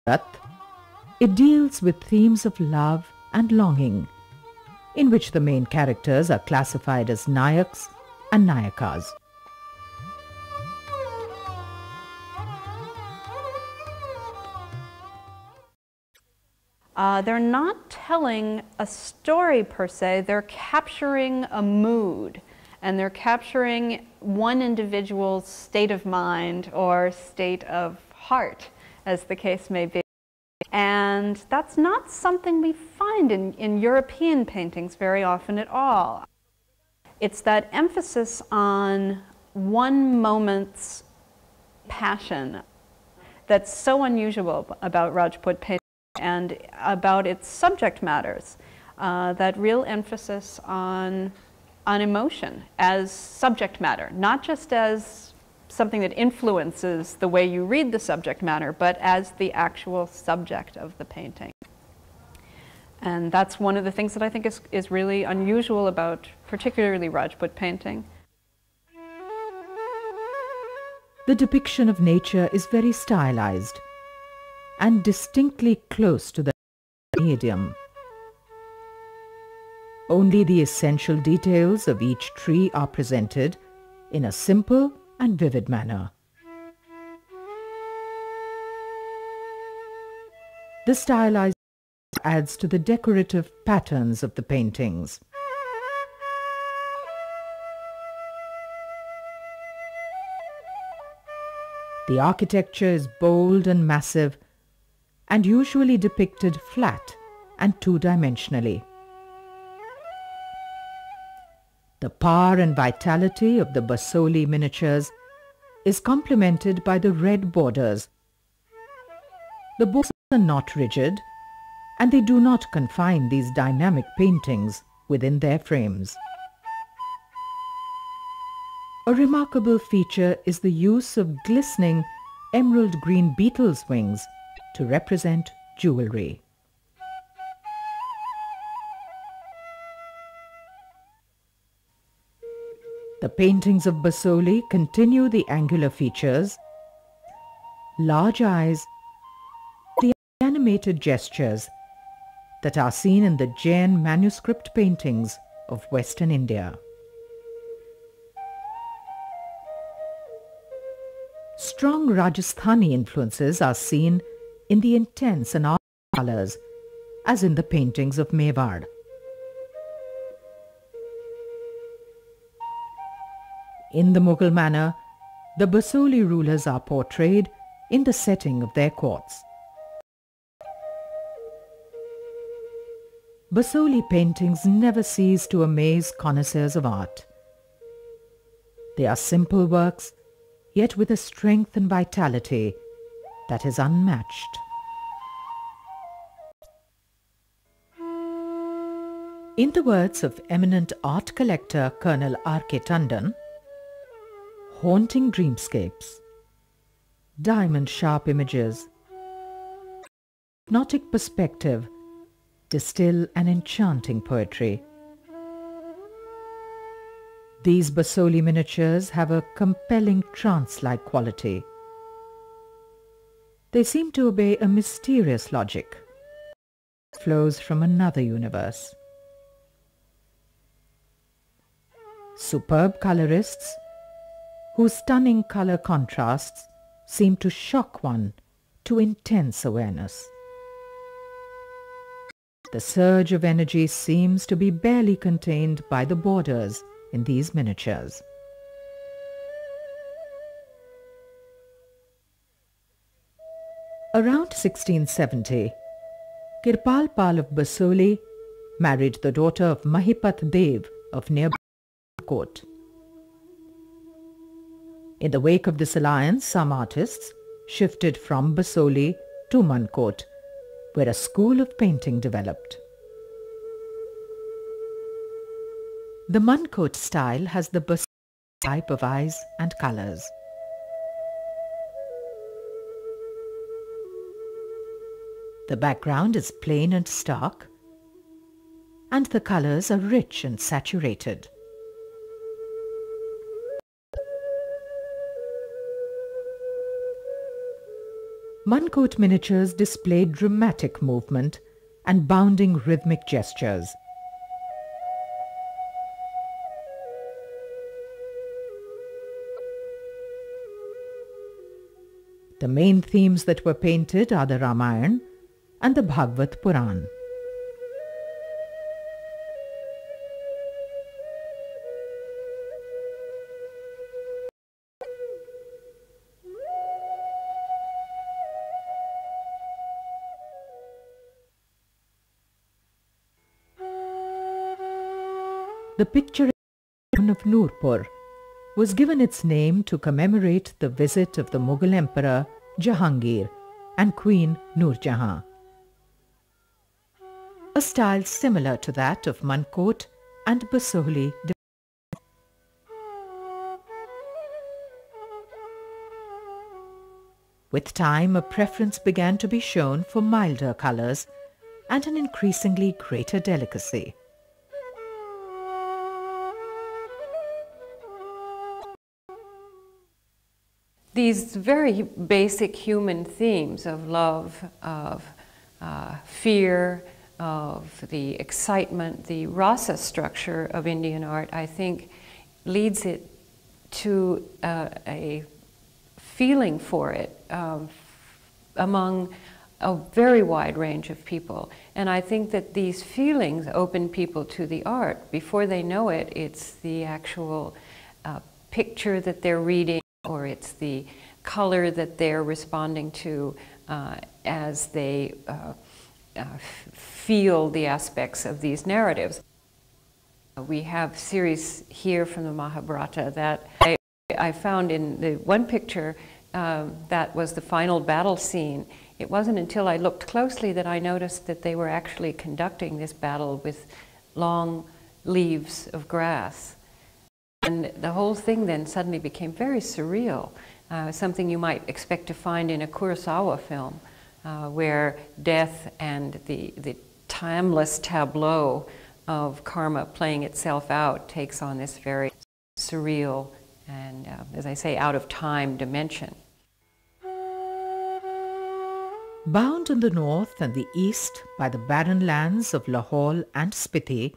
It deals with themes of love and longing, in which the main characters are classified as Nayaks and Nayakas. They're not telling a story per se, they're capturing a mood, and they're capturing one individual's state of mind or state of heart, as the case may be. And that's not something we find in European paintings very often at all. It's that emphasis on one moment's passion that's so unusual about Rajput painting and about its subject matters, that real emphasis on emotion as subject matter, not just as something that influences the way you read the subject matter, but as the actual subject of the painting. And that's one of the things that I think is really unusual about particularly Rajput painting. The depiction of nature is very stylized and distinctly close to the medium. Only the essential details of each tree are presented in a simple and vivid manner. The stylized adds to the decorative patterns of the paintings. The architecture is bold and massive and usually depicted flat and two-dimensionally. The power and vitality of the Basoli miniatures is complemented by the red borders. The borders are not rigid, and they do not confine these dynamic paintings within their frames. A remarkable feature is the use of glistening emerald green beetles' wings to represent jewelry. The paintings of Basoli continue the angular features, large eyes, the animated gestures that are seen in the Jain manuscript paintings of Western India. Strong Rajasthani influences are seen in the intense and art colors, as in the paintings of Mewar. In the Mughal manner, the Basoli rulers are portrayed in the setting of their courts. Basoli paintings never cease to amaze connoisseurs of art. They are simple works, yet with a strength and vitality that is unmatched. In the words of eminent art collector Colonel R.K. Tandon, haunting dreamscapes, diamond-sharp images, hypnotic perspective distill an enchanting poetry. These Basoli miniatures have a compelling trance-like quality. They seem to obey a mysterious logic that flows from another universe. Superb colorists, whose stunning color contrasts seem to shock one to intense awareness. The surge of energy seems to be barely contained by the borders in these miniatures. Around 1670, Kirpal Pal of Basoli married the daughter of Mahipat Dev of nearby Court. In the wake of this alliance, some artists shifted from Basoli to Mankot, where a school of painting developed. The Mankot style has the Basoli type of eyes and colors. The background is plain and stark, and the colors are rich and saturated. Mankot miniatures displayed dramatic movement and bounding rhythmic gestures. The main themes that were painted are the Ramayana and the Bhagavad Puran. The picture of Nurpur was given its name to commemorate the visit of the Mughal Emperor Jahangir and Queen Nur Jahan. A style similar to that of Mankot and Basoli. With time, a preference began to be shown for milder colours and an increasingly greater delicacy. These very basic human themes of love, of fear, of the excitement, the rasa structure of Indian art, I think leads it to a feeling for it among a very wide range of people. And I think that these feelings open people to the art. Before they know it, it's the actual picture that they're reading, or it's the color that they're responding to as they feel the aspects of these narratives. We have series here from the Mahabharata that I found in the one picture that was the final battle scene. It wasn't until I looked closely that I noticed that they were actually conducting this battle with long leaves of grass. And the whole thing then suddenly became very surreal, something you might expect to find in a Kurosawa film, where death and the timeless tableau of karma playing itself out takes on this very surreal and, as I say, out of time dimension. Bound in the north and the east by the barren lands of Lahore and Spiti,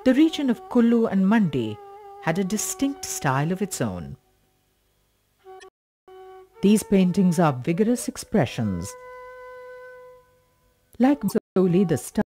the region of Kullu and Mandi had a distinct style of its own. These paintings are vigorous expressions. Like Basoli, the style